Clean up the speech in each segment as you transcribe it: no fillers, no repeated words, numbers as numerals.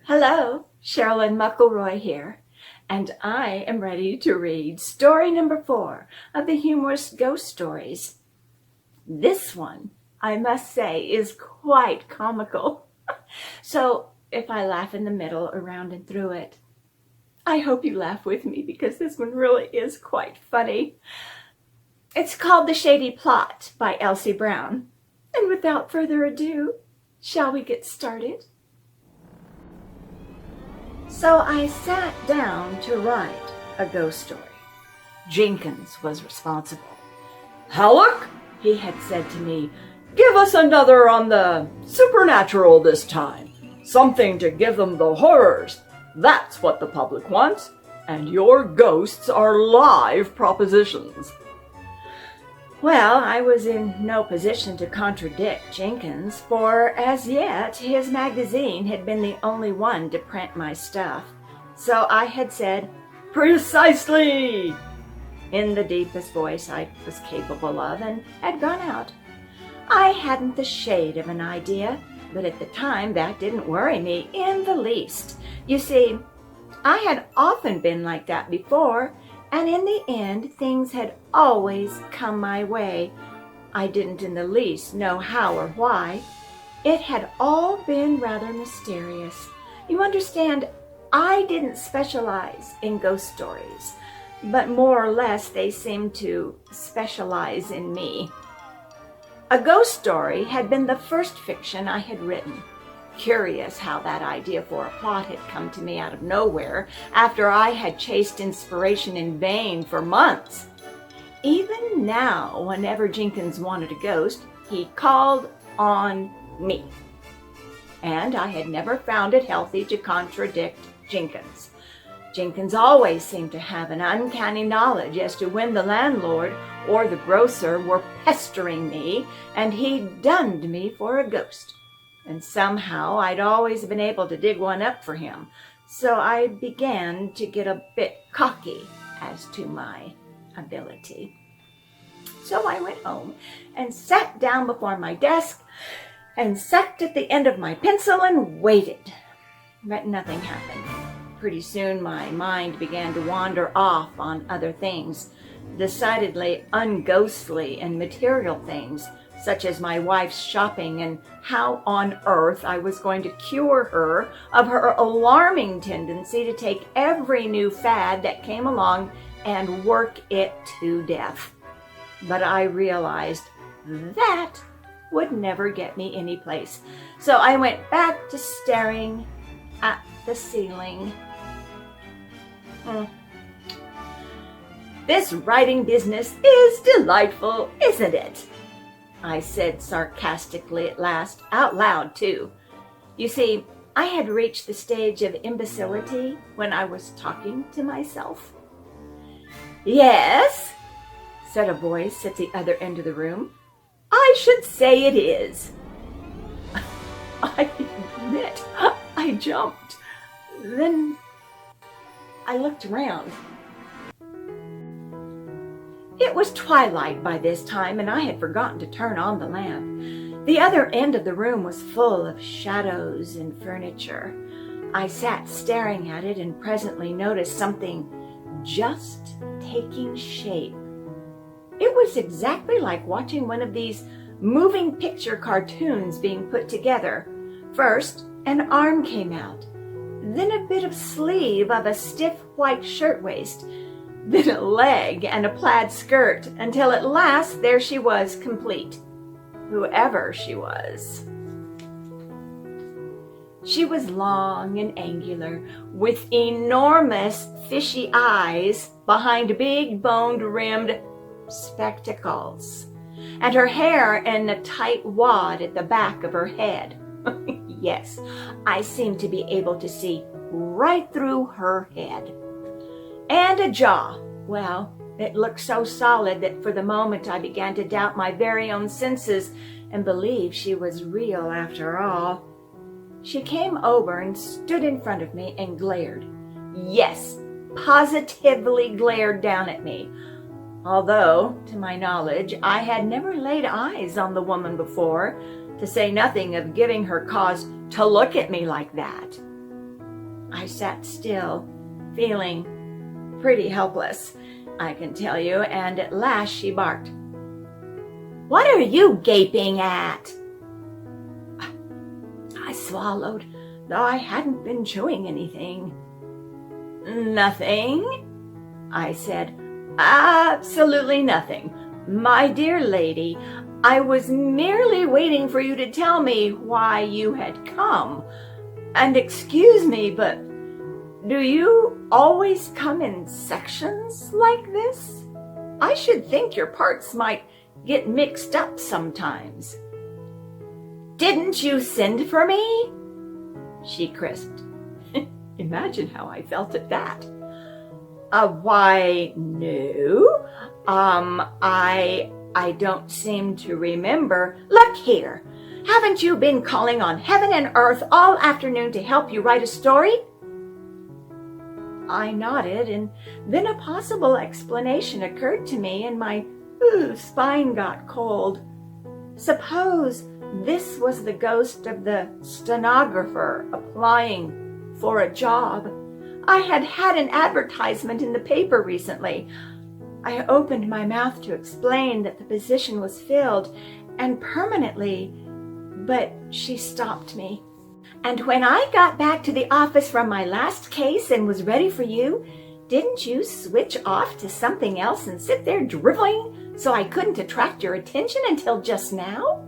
Hello, Sherlynn McElroy here, and I am ready to read story number 4 of the humorous ghost stories. This one, I must say, is quite comical. So if I laugh in the middle, around and through it, I hope you laugh with me because this one really is quite funny. It's called The Shady Plot by Elsie Brown. And without further ado, shall we get started? So I sat down to write a ghost story. Jenkins was responsible. "Hallock," he had said to me, "give us another on the supernatural this time. Something to give them the horrors. That's what the public wants. And your ghosts are live propositions." Well, I was in no position to contradict Jenkins, for as yet his magazine had been the only one to print my stuff. So I had said, "Precisely," in the deepest voice I was capable of, and had gone out. I hadn't the shade of an idea, but at the time that didn't worry me in the least. You see, I had often been like that before, and in the end, things had always come my way. I didn't in the least know how or why. It had all been rather mysterious. You understand, I didn't specialize in ghost stories, but more or less they seemed to specialize in me. A ghost story had been the first fiction I had written. Curious how that idea for a plot had come to me out of nowhere after I had chased inspiration in vain for months. Even now, whenever Jenkins wanted a ghost, he called on me. And I had never found it healthy to contradict Jenkins. Jenkins always seemed to have an uncanny knowledge as to when the landlord or the grocer were pestering me, and he dunned me for a ghost. And somehow I'd always been able to dig one up for him, so I began to get a bit cocky as to my ability. So I went home and sat down before my desk and sucked at the end of my pencil and waited. But nothing happened. Pretty soon my mind began to wander off on other things, decidedly unghostly and material things, such as my wife's shopping and how on earth I was going to cure her of her alarming tendency to take every new fad that came along and work it to death. But I realized that would never get me any place. So I went back to staring at the ceiling. "This writing business is delightful, isn't it?" I said sarcastically at last, out loud too. You see, I had reached the stage of imbecility when I was talking to myself. "Yes," said a voice at the other end of the room. "I should say it is." I admit, I jumped. Then I looked around. It was twilight by this time, and I had forgotten to turn on the lamp. The other end of the room was full of shadows and furniture. I sat staring at it and presently noticed something just taking shape. It was exactly like watching one of these moving picture cartoons being put together. First, an arm came out, then a bit of sleeve of a stiff white shirtwaist, then a leg and a plaid skirt, until at last there she was complete, whoever she was. She was long and angular, with enormous fishy eyes behind big bone-rimmed spectacles, and her hair in a tight wad at the back of her head. Yes, I seemed to be able to see right through her head. And a jaw. Well, it looked so solid that for the moment I began to doubt my very own senses and believe she was real after all. She came over and stood in front of me and glared. Yes, positively glared down at me. although, to my knowledge, I had never laid eyes on the woman before, to say nothing of giving her cause to look at me like that. I sat still, feeling pretty helpless, I can tell you, and at last she barked. "What are you gaping at?" I swallowed, though I hadn't been chewing anything. "Nothing," I said. "Absolutely nothing. My dear lady, I was merely waiting for you to tell me why you had come. And excuse me, but do you always come in sections like this? I should think your parts might get mixed up sometimes." "Didn't you send for me?" she crisped. Imagine how I felt at that. Why, no. I don't seem to remember. Look here, haven't you been calling on heaven and earth all afternoon to help you write a story? I nodded, and then a possible explanation occurred to me, and my spine got cold. Suppose this was the ghost of the stenographer applying for a job. I had had an advertisement in the paper recently. I opened my mouth to explain that the position was filled, and permanently, but she stopped me. "And when I got back to the office from my last case and was ready for you, didn't you switch off to something else and sit there driveling so I couldn't attract your attention until just now?"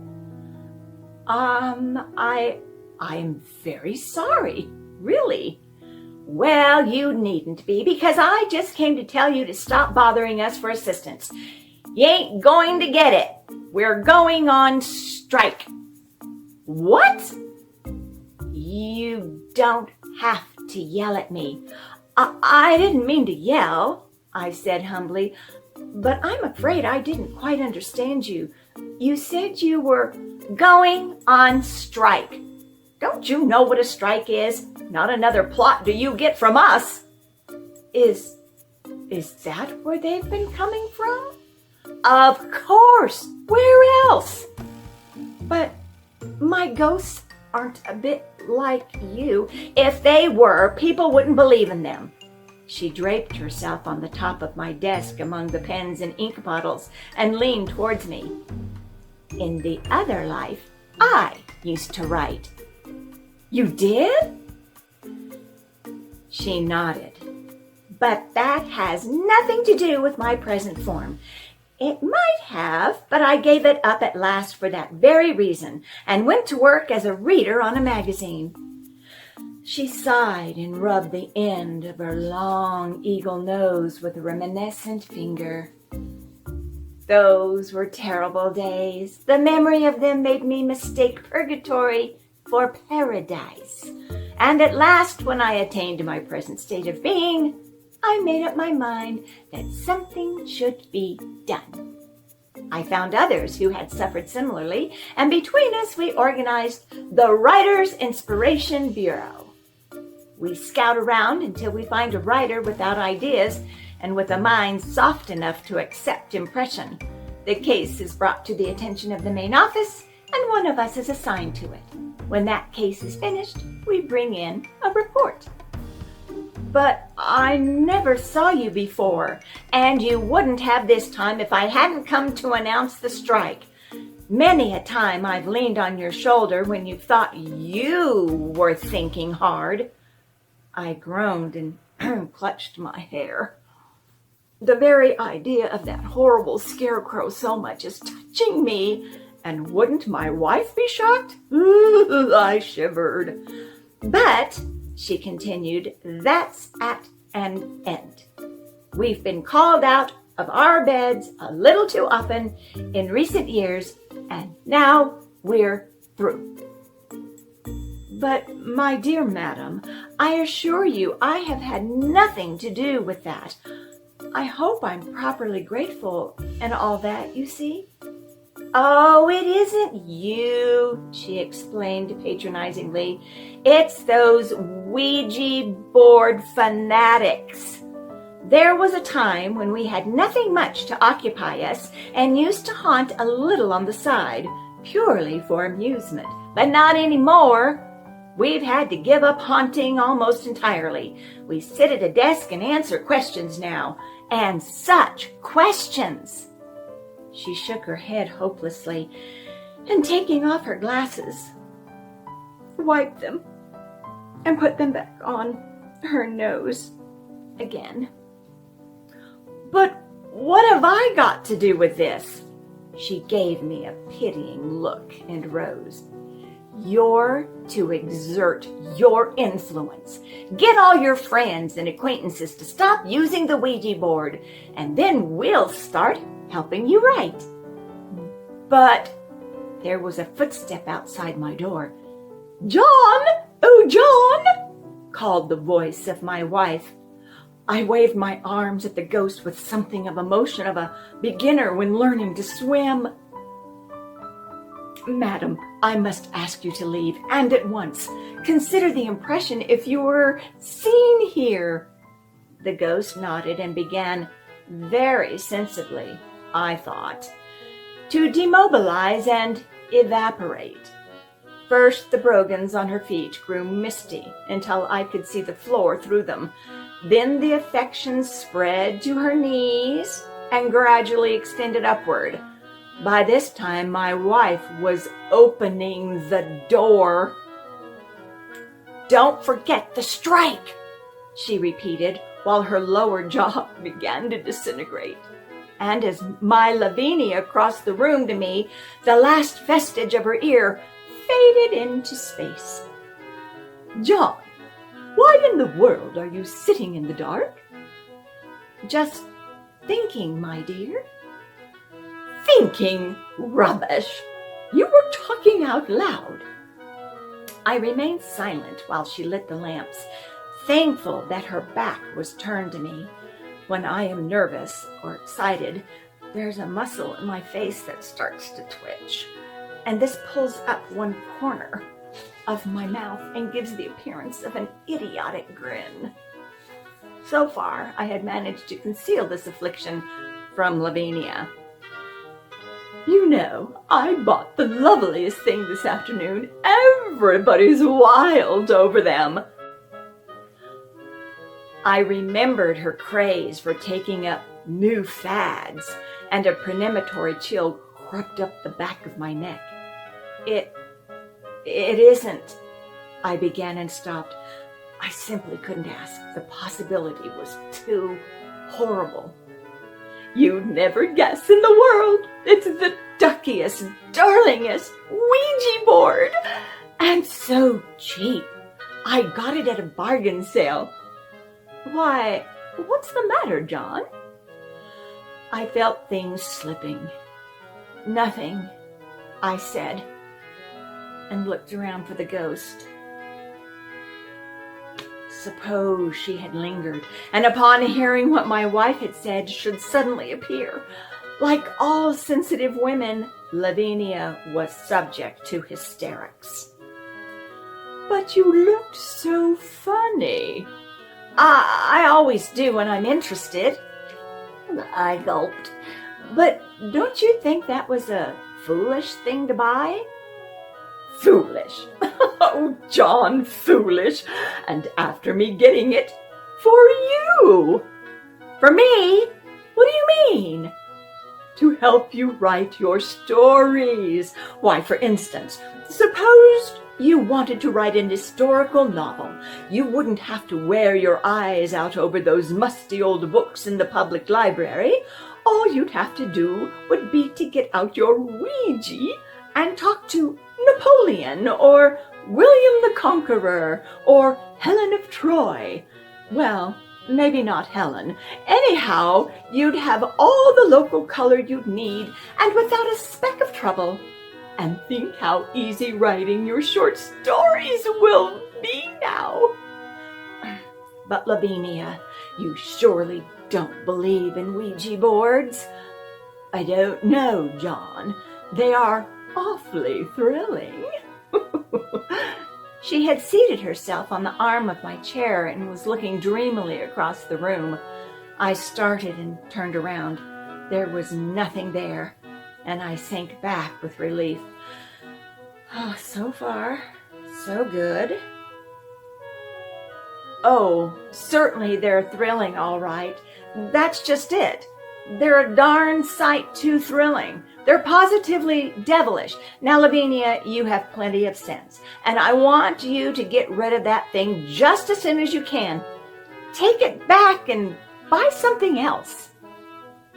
I am very sorry, really." "Well, you needn't be, because I just came to tell you to stop bothering us for assistance. You ain't going to get it. We're going on strike." "What?" "You don't have to yell at me." I didn't mean to yell," I said humbly, "but I'm afraid I didn't quite understand you. You said you were going on strike. Don't you know what a strike is? Not another plot do you get from us." Is that where they've been coming from?" "Of course. Where else?" "But my ghosts aren't a bit like you." "If they were, people wouldn't believe in them." She draped herself on the top of my desk among the pens and ink bottles and leaned towards me. "In the other life, I used to write." "You did?" She nodded. "But that has nothing to do with my present form. It might have, but I gave it up at last for that very reason and went to work as a reader on a magazine." She sighed and rubbed the end of her long eagle nose with a reminiscent finger. "Those were terrible days. The memory of them made me mistake purgatory for paradise. And at last, when I attained my present state of being, I made up my mind that something should be done. I found others who had suffered similarly, and between us we organized the Writer's Inspiration Bureau. We scout around until we find a writer without ideas and with a mind soft enough to accept impression. The case is brought to the attention of the main office, and one of us is assigned to it. When that case is finished, we bring in a report." "But I never saw you before, and you wouldn't have this time if I hadn't come to announce the strike. Many a time I've leaned on your shoulder when you thought you were thinking hard." I groaned and clutched my hair. The very idea of that horrible scarecrow so much is touching me. And wouldn't my wife be shocked? Ooh, I shivered. "But," she continued, "that's at an end. We've been called out of our beds a little too often in recent years, and now we're through." "But, my dear madam, I assure you I have had nothing to do with that. I hope I'm properly grateful and all that, you see." "Oh, it isn't you," she explained patronizingly. "It's those Ouija board fanatics. There was a time when we had nothing much to occupy us and used to haunt a little on the side, purely for amusement. But not anymore. We've had to give up haunting almost entirely. We sit at a desk and answer questions now. And such questions! She shook her head hopelessly, and taking off her glasses, wiped them and put them back on her nose again. But what have I got to do with this? She gave me a pitying look and rose. You're to exert your influence. Get all your friends and acquaintances to stop using the Ouija board, and then we'll start helping you write. But there was a footstep outside my door. John! Oh, John! Called the voice of my wife. I waved my arms at the ghost with something of emotion of a beginner when learning to swim. Madam, I must ask you to leave, and at once. Consider the impression if you were seen here. The ghost nodded and began, very sensibly, I thought, to demobilize and evaporate. First, the brogans on her feet grew misty until I could see the floor through them. Then the affections spread to her knees and gradually extended upward. By this time, my wife was opening the door. Don't forget the strike, she repeated, while her lower jaw began to disintegrate. And as my Lavinia crossed the room to me, the last vestige of her ear faded into space. John, why in the world are you sitting in the dark? Just thinking, my dear. Thinking rubbish. You were talking out loud. I remained silent while she lit the lamps, thankful that her back was turned to me. When I am nervous or excited, there's a muscle in my face that starts to twitch, and this pulls up one corner of my mouth and gives the appearance of an idiotic grin. So far, I had managed to conceal this affliction from Lavinia. You know, I bought the loveliest thing this afternoon. Everybody's wild over them. I remembered her craze for taking up new fads, and a premonitory chill crept up the back of my neck. It isn't, I began and stopped. I simply couldn't ask. The possibility was too horrible. You'd never guess in the world. It's the duckiest, darlingest Ouija board. And so cheap. I got it at a bargain sale. Why, what's the matter, John? I felt things slipping. Nothing, I said, and looked around for the ghost. Suppose she had lingered, and upon hearing what my wife had said, should suddenly appear. Like all sensitive women, Lavinia was subject to hysterics. But you looked so funny. I always do when I'm interested. I gulped. But don't you think that was a foolish thing to buy? Foolish. Oh, John, foolish. And after me getting it for you. For me? What do you mean? To help you write your stories. Why, for instance, suppose you wanted to write an historical novel. You wouldn't have to wear your eyes out over those musty old books in the public library. All you'd have to do would be to get out your Ouija and talk to Napoleon, or William the Conqueror, or Helen of Troy. Well, maybe not Helen. Anyhow, you'd have all the local color you'd need, and without a speck of trouble. And think how easy writing your short stories will be now. But Lavinia, you surely don't believe in Ouija boards. I don't know, John. They are awfully thrilling. She had seated herself on the arm of my chair and was looking dreamily across the room. I started and turned around. There was nothing there, and I sank back with relief. Oh, so far, so good. Oh, certainly they're thrilling, all right. That's just it. They're a darn sight too thrilling. They're positively devilish. Now, Lavinia, you have plenty of sense, and I want you to get rid of that thing just as soon as you can. Take it back and buy something else.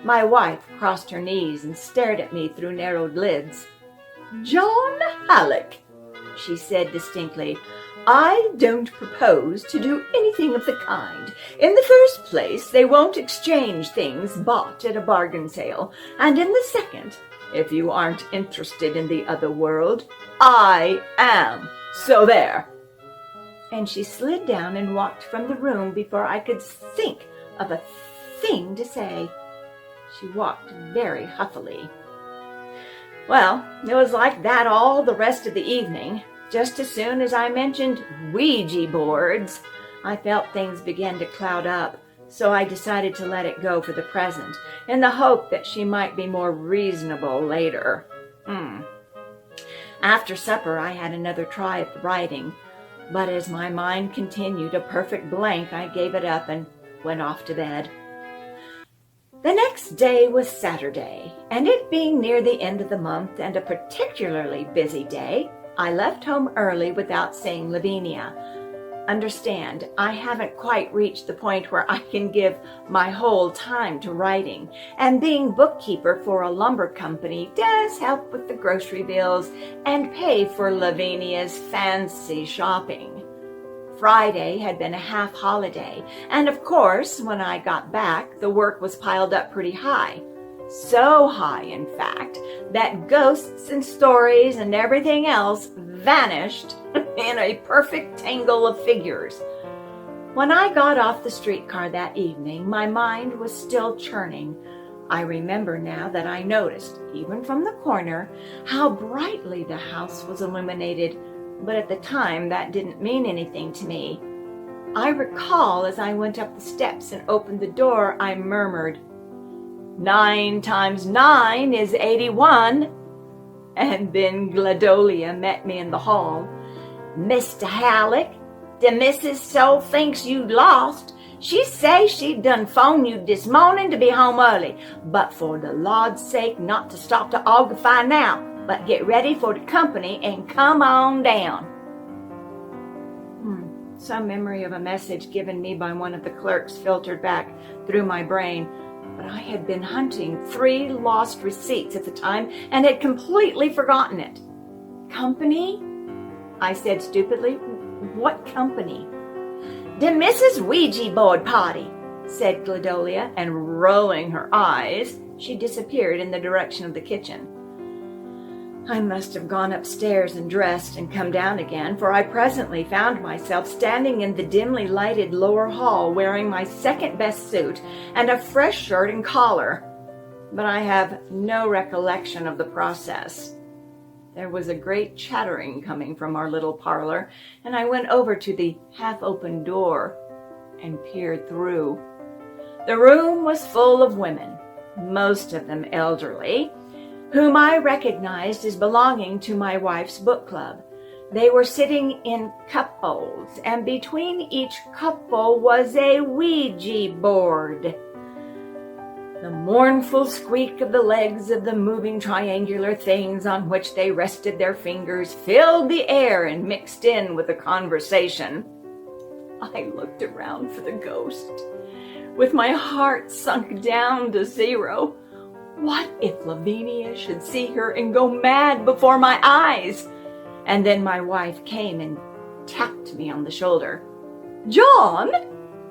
My wife crossed her knees and stared at me through narrowed lids. John Hallock, she said distinctly, I don't propose to do anything of the kind. In the first place, they won't exchange things bought at a bargain sale. And in the second, if you aren't interested in the other world, I am. So there. And she slid down and walked from the room before I could think of a thing to say. She walked very huffily. Well, it was like that all the rest of the evening. Just as soon as I mentioned Ouija boards, I felt things began to cloud up, so I decided to let it go for the present, in the hope that she might be more reasonable later. After supper, I had another try at the writing, but as my mind continued a perfect blank, I gave it up and went off to bed. The next day was Saturday, and it being near the end of the month and a particularly busy day, I left home early without seeing Lavinia. Understand, I haven't quite reached the point where I can give my whole time to writing, and being bookkeeper for a lumber company does help with the grocery bills and pay for Lavinia's fancy shopping. Friday had been a half holiday, and of course, when I got back, the work was piled up pretty high. So high, in fact, that ghosts and stories and everything else vanished in a perfect tangle of figures. When I got off the streetcar that evening, my mind was still churning. I remember now that I noticed, even from the corner, how brightly the house was illuminated, but at the time that didn't mean anything to me. I recall as I went up the steps and opened the door, I murmured, 9 times 9 is 81. And then Gladolia met me in the hall. Mr. Hallock, the missus so thinks you lost. She say she done phone you this morning to be home early, but for the Lord's sake not to stop to argufy now, but get ready for the company and come on down. Some memory of a message given me by one of the clerks filtered back through my brain, but I had been hunting 3 lost receipts at the time and had completely forgotten it. Company? I said stupidly. What company? The Mrs. Ouija Board party, said Gladolia, and rolling her eyes, she disappeared in the direction of the kitchen. I must have gone upstairs and dressed and come down again, for I presently found myself standing in the dimly lighted lower hall wearing my second-best suit and a fresh shirt and collar. But I have no recollection of the process. There was a great chattering coming from our little parlor, and I went over to the half-open door and peered through. The room was full of women, most of them elderly, whom I recognized as belonging to my wife's book club. They were sitting in couples, and between each couple was a Ouija board. The mournful squeak of the legs of the moving triangular things on which they rested their fingers filled the air and mixed in with the conversation. I looked around for the ghost, with my heart sunk down to 0. What if Lavinia should see her and go mad before my eyes? And then my wife came and tapped me on the shoulder. John,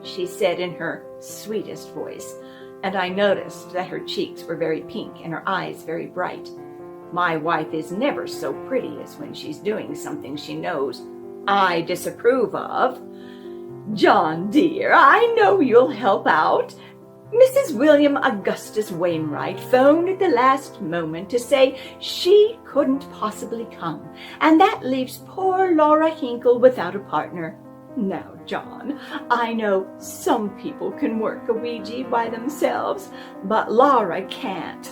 she said in her sweetest voice, and I noticed that her cheeks were very pink and her eyes very bright. My wife is never so pretty as when she's doing something she knows I disapprove of. John, dear, I know you'll help out. Mrs. William Augustus Wainwright phoned at the last moment to say she couldn't possibly come, and that leaves poor Laura Hinkle without a partner. Now, John, I know some people can work a Ouija by themselves, but Laura can't.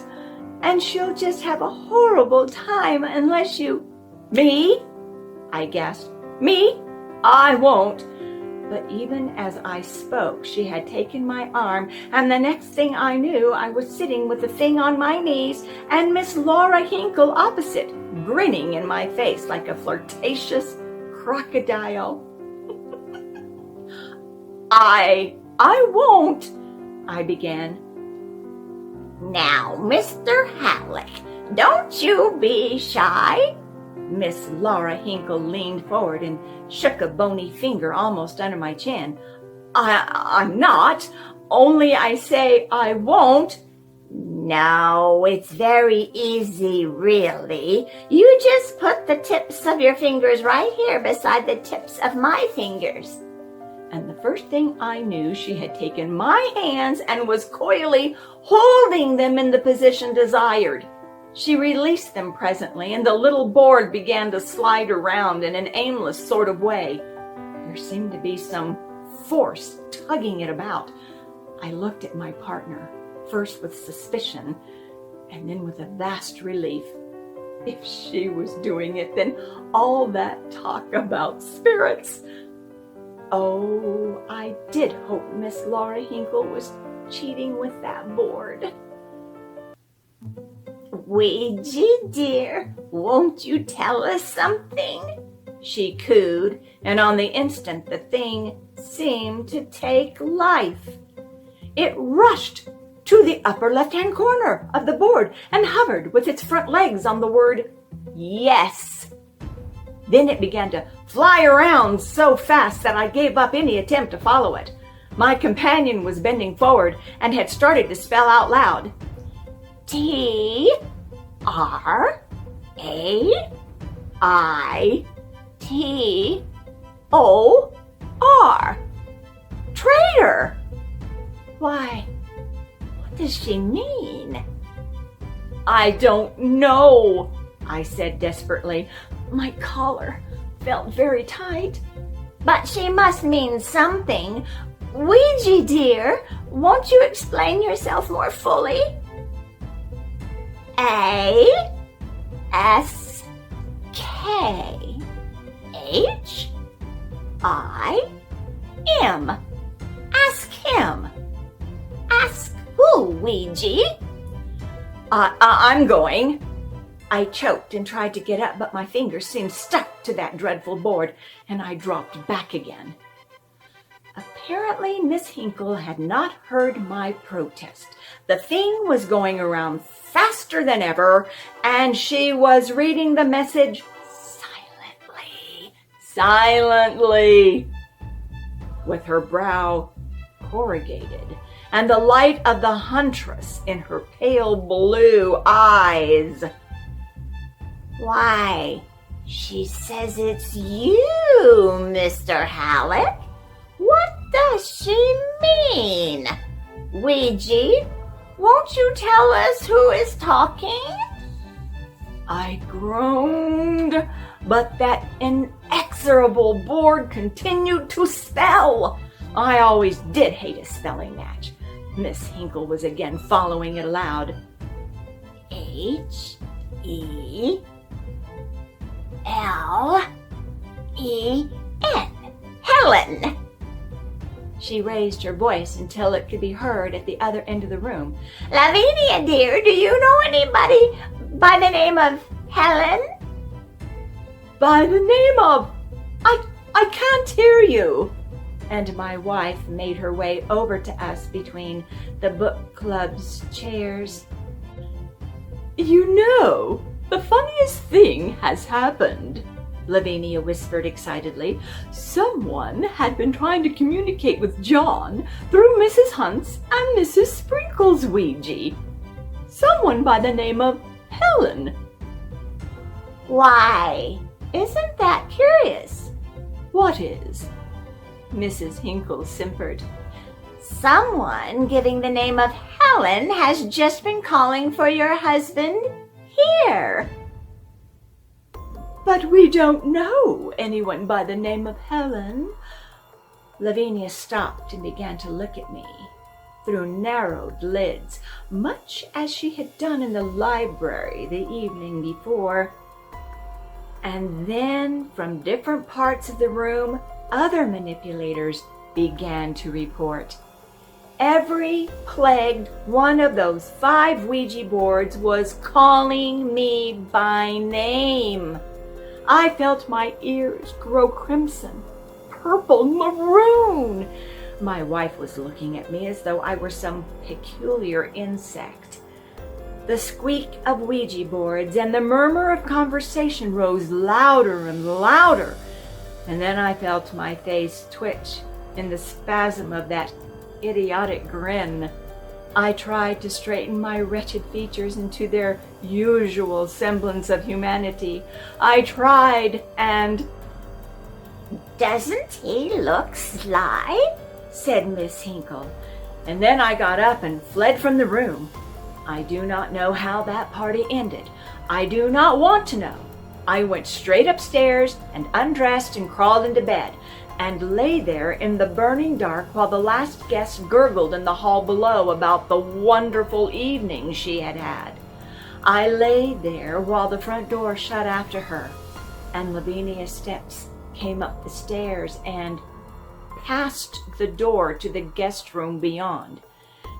And she'll just have a horrible time unless you—" "Me?" I gasped. "Me? I won't." But even as I spoke, she had taken my arm, and the next thing I knew, I was sitting with the thing on my knees and Miss Laura Hinkle opposite, grinning in my face like a flirtatious crocodile. I won't," I began. "Now, Mr. Hallock, don't you be shy." Miss Laura Hinkle leaned forward and shook a bony finger almost under my chin. I'm not. Only I say I won't." "No, it's very easy, really. You just put the tips of your fingers right here beside the tips of my fingers." And the first thing I knew, she had taken my hands and was coyly holding them in the position desired. She released them presently, and the little board began to slide around in an aimless sort of way. There seemed to be some force tugging it about. I looked at my partner, first with suspicion, and then with a vast relief. If she was doing it, then all that talk about spirits— Oh, I did hope Miss Laura Hinkle was cheating with that board. "Ouija, dear, won't you tell us something?" she cooed, and on the instant the thing seemed to take life. It rushed to the upper left-hand corner of the board and hovered with its front legs on the word "yes." Then it began to fly around so fast that I gave up any attempt to follow it. My companion was bending forward and had started to spell out loud, "TRAITOR. Traitor." "Why, what does she mean?" "I don't know," I said desperately. My collar felt very tight. "But she must mean something. Ouija, dear, won't you explain yourself more fully?" ASKHIM. Ask him. "Ask who, Ouija?" I'm going." I choked and tried to get up, but my fingers seemed stuck to that dreadful board, and I dropped back again. Apparently, Miss Hinkle had not heard my protest. The thing was going around faster than ever, and she was reading the message silently, with her brow corrugated, and the light of the huntress in her pale blue eyes. "Why, she says it's you, Mr. Hallock. What does she mean? Ouija, won't you tell us who is talking?" I groaned, but that inexorable board continued to spell. I always did hate a spelling match. Miss Hinkle was again following it aloud. HELEN. Helen. She raised her voice until it could be heard at the other end of the room. "Lavinia, dear, do you know anybody by the name of Helen?" "By the name of— I can't hear you." And my wife made her way over to us between the book club's chairs. "You know, the funniest thing has happened," Lavinia whispered excitedly. "Someone had been trying to communicate with John through Mrs. Hunt's and Mrs. Sprinkle's Ouija. Someone by the name of Helen." "Why, isn't that curious?" "What is?" Mrs. Hinkle simpered. "Someone giving the name of Helen has just been calling for your husband here." "But we don't know anyone by the name of Helen. Lavinia stopped and began to look at me through narrowed lids, much as she had done in the library the evening before. And then, from different parts of the room, other manipulators began to report. Every plagued one of those 5 Ouija boards was calling me by name. I felt my ears grow crimson, purple, maroon. My wife was looking at me as though I were some peculiar insect. The squeak of Ouija boards and the murmur of conversation rose louder and louder, and then I felt my face twitch in the spasm of that idiotic grin. I tried to straighten my wretched features into their usual semblance of humanity. I tried, and "Doesn't he look sly?" said Miss Hinkle, and then I got up and fled from the room. I do not know how that party ended. I do not want to know. I went straight upstairs and undressed and crawled into bed, and lay there in the burning dark while the last guest gurgled in the hall below about the wonderful evening she had had. I lay there while the front door shut after her, and Lavinia's steps came up the stairs and past the door to the guest room beyond.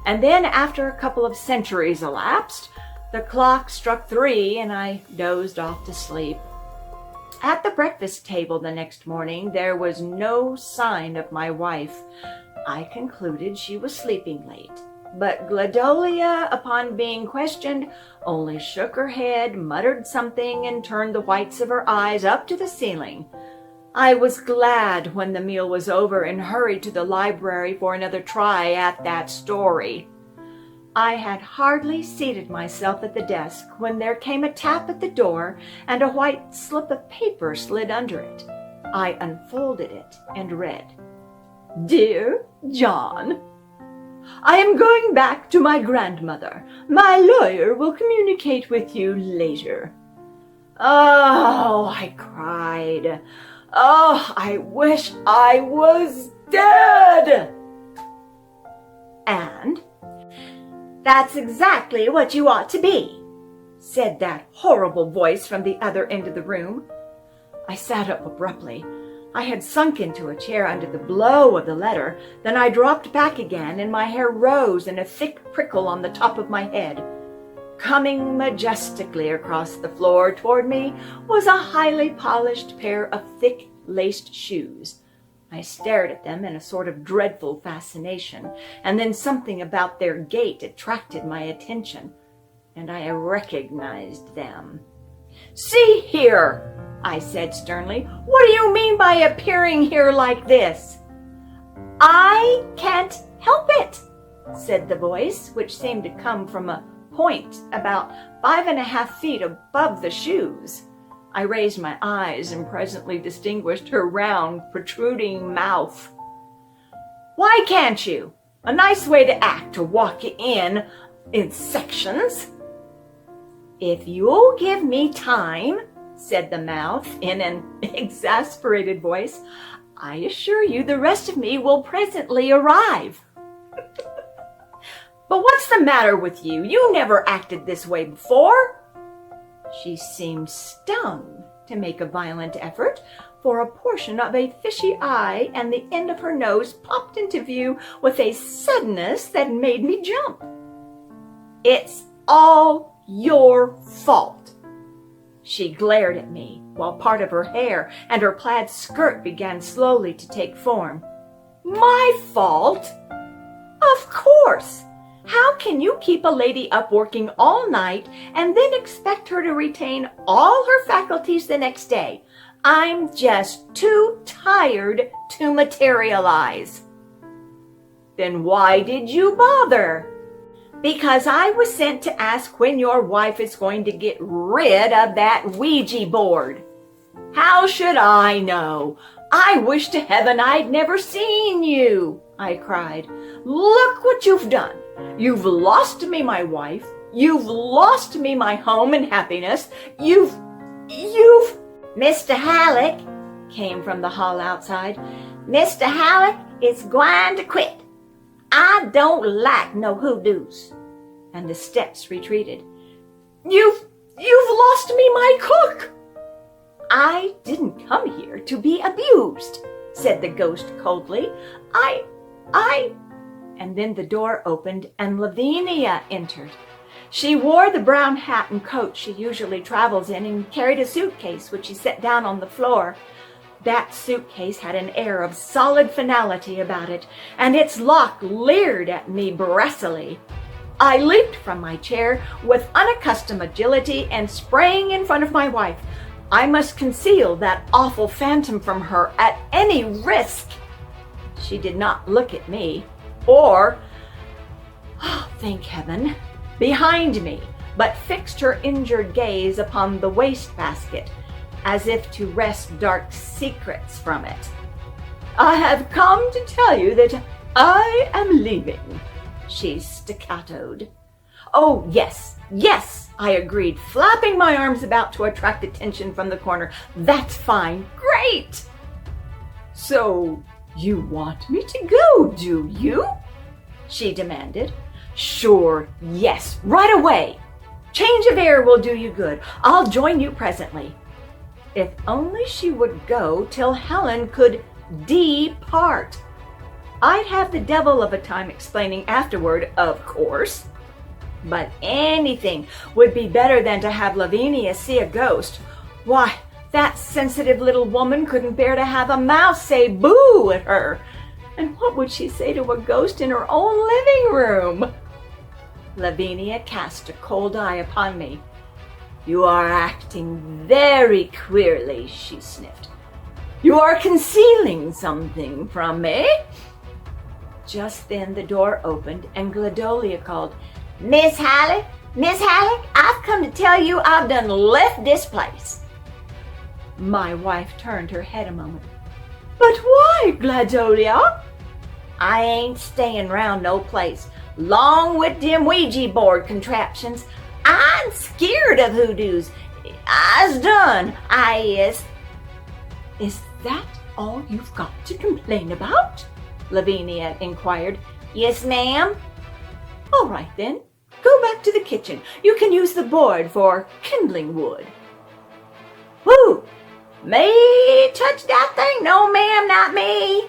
And then, after a couple of centuries elapsed, the clock struck 3 and I dozed off to sleep. At the breakfast table the next morning, there was no sign of my wife. I concluded she was sleeping late, but Gladolia, upon being questioned, only shook her head, muttered something, and turned the whites of her eyes up to the ceiling. I was glad when the meal was over and hurried to the library for another try at that story. I had hardly seated myself at the desk when there came a tap at the door and a white slip of paper slid under it. I unfolded it and read, "Dear John, I am going back to my grandmother. My lawyer will communicate with you later." "Oh," I cried. "Oh, I wish I was dead!" "And that's exactly what you ought to be," said that horrible voice from the other end of the room. I sat up abruptly. I had sunk into a chair under the blow of the letter. Then I dropped back again, and my hair rose in a thick prickle on the top of my head. Coming majestically across the floor toward me was a highly polished pair of thick laced shoes. I stared at them in a sort of dreadful fascination, and then something about their gait attracted my attention, and I recognized them. "See here," I said sternly, "what do you mean by appearing here like this?" "I can't help it," said the voice, which seemed to come from a point about 5.5 feet above the shoes. I raised my eyes and presently distinguished her round, protruding mouth. "Why can't you? A nice way to act, to walk in sections." "If you'll give me time," said the mouth in an exasperated voice, "I assure you the rest of me will presently arrive." "But what's the matter with you? You never acted this way before." She seemed stung to make a violent effort, for a portion of a fishy eye and the end of her nose popped into view with a suddenness that made me jump. "It's all your fault." She glared at me, while part of her hair and her plaid skirt began slowly to take form. "My fault? Of course! How can you keep a lady up working all night and then expect her to retain all her faculties the next day? I'm just too tired to materialize." "Then why did you bother?" "Because I was sent to ask when your wife is going to get rid of that Ouija board." "How should I know? I wish to heaven I'd never seen you," I cried. "Look what you've done. You've lost me my wife. You've lost me my home and happiness. You've... "Mr. Hallock," came from the hall outside. "Mr. Hallock, is gwine to quit. I don't like no hoodoos. And the steps retreated. You've lost me my cook. I didn't come here to be abused, said the ghost coldly. And then the door opened and Lavinia entered. She wore the brown hat and coat she usually travels in and carried a suitcase which she set down on the floor. That suitcase had an air of solid finality about it, and its lock leered at me bressily. I leaped from my chair with unaccustomed agility and sprang in front of my wife. I must conceal that awful phantom from her at any risk. She did not look at me, or, thank heaven, behind me, but fixed her injured gaze upon the wastebasket, as if to wrest dark secrets from it. I have come to tell you that I am leaving, she staccatoed. Oh, yes, I agreed, flapping my arms about to attract attention from the corner. That's fine, great! So, you want me to go, do you? She demanded. Sure, yes, right away. Change of air will do you good. I'll join you presently. If only she would go till Helen could depart. I'd have the devil of a time explaining afterward, of course. But anything would be better than to have Lavinia see a ghost. Why, that sensitive little woman couldn't bear to have a mouse say boo at her. And what would she say to a ghost in her own living room? Lavinia cast a cold eye upon me. You are acting very queerly, she sniffed. You are concealing something from me. Just then the door opened and Gladolia called, Miss Hallock, I've come to tell you I've done left this place. My wife turned her head a moment. But why, Gladolia? I ain't staying round no place, long with them Ouija board contraptions. I'm scared of hoodoos. I's done, I is. Is that all you've got to complain about? Lavinia inquired. Yes, ma'am. All right, then. Go back to the kitchen. You can use the board for kindling wood. Who? Me touch that thing? No, ma'am, not me.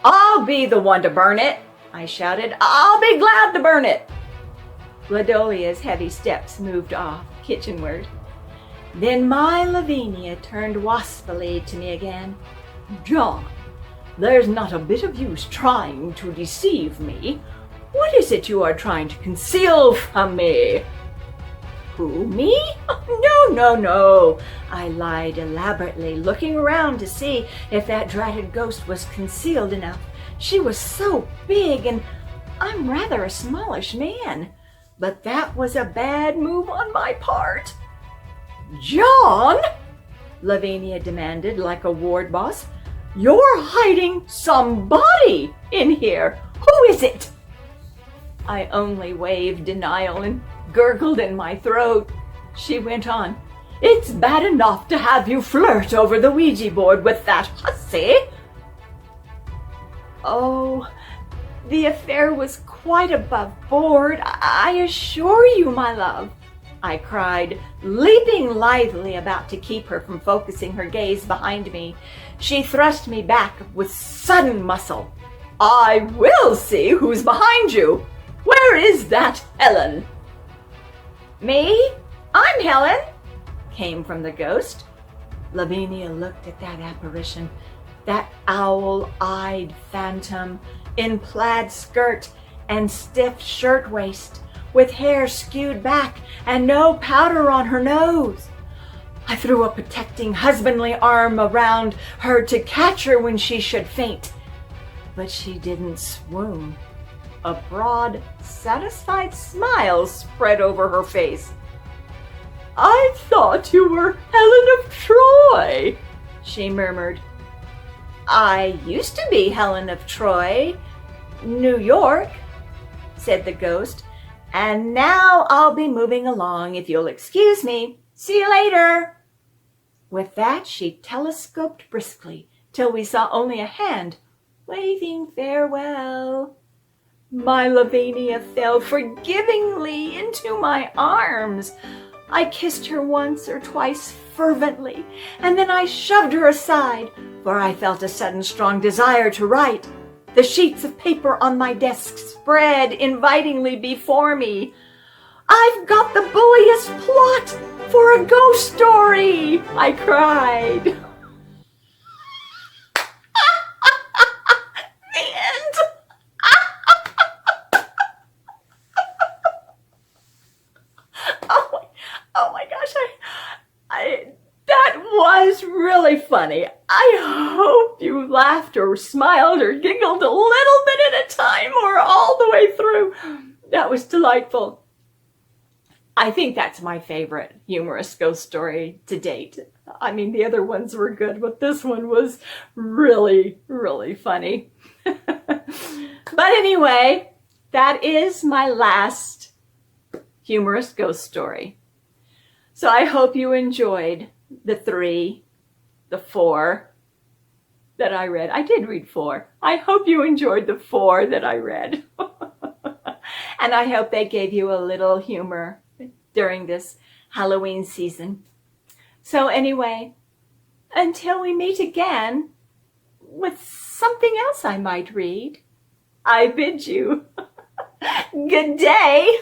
I'll be the one to burn it, I shouted. I'll be glad to burn it. Gladolia's heavy steps moved off kitchenward. Then my Lavinia turned waspily to me again. John, there's not a bit of use trying to deceive me. What is it you are trying to conceal from me? Who, me? No, I lied elaborately, looking around to see if that dratted ghost was concealed enough. She was so big, and I'm rather a smallish man. But that was a bad move on my part. John, Lavinia demanded like a ward boss, you're hiding somebody in here. Who is it? I only waved denial and gurgled in my throat. She went on. It's bad enough to have you flirt over the Ouija board with that hussy. Oh, the affair was quite above board, I assure you, my love, I cried, leaping lithely about to keep her from focusing her gaze behind me. She thrust me back with sudden muscle. I will see who's behind you. Where is that Helen? Me? I'm Helen, came from the ghost. Lavinia looked at that apparition, that owl-eyed phantom in plaid skirt and stiff shirtwaist, with hair skewed back and no powder on her nose. I threw a protecting husbandly arm around her to catch her when she should faint, but she didn't swoon. A broad, satisfied smile spread over her face. I thought you were Helen of Troy, she murmured. I used to be Helen of Troy, New York, said the ghost, and now I'll be moving along if you'll excuse me. See you later. With that, she telescoped briskly till we saw only a hand, waving farewell. My Lavinia fell forgivingly into my arms. I kissed her once or twice fervently, and then I shoved her aside, for I felt a sudden strong desire to write. The sheets of paper on my desk spread invitingly before me. "I've got the bulliest plot for a ghost story!" I cried. The end. Oh my gosh, that was really funny. I hope you laughed or smiled or giggled a little bit at a time or all the way through. That was delightful. I think that's my favorite humorous ghost story to date. I mean, the other ones were good, but this one was really, really funny. But anyway, that is my last humorous ghost story. So I hope you enjoyed the 4 that I read. I did read 4. I hope you enjoyed the 4 that I read. And I hope they gave you a little humor during this Halloween season. So anyway, until we meet again with something else I might read, I bid you good day.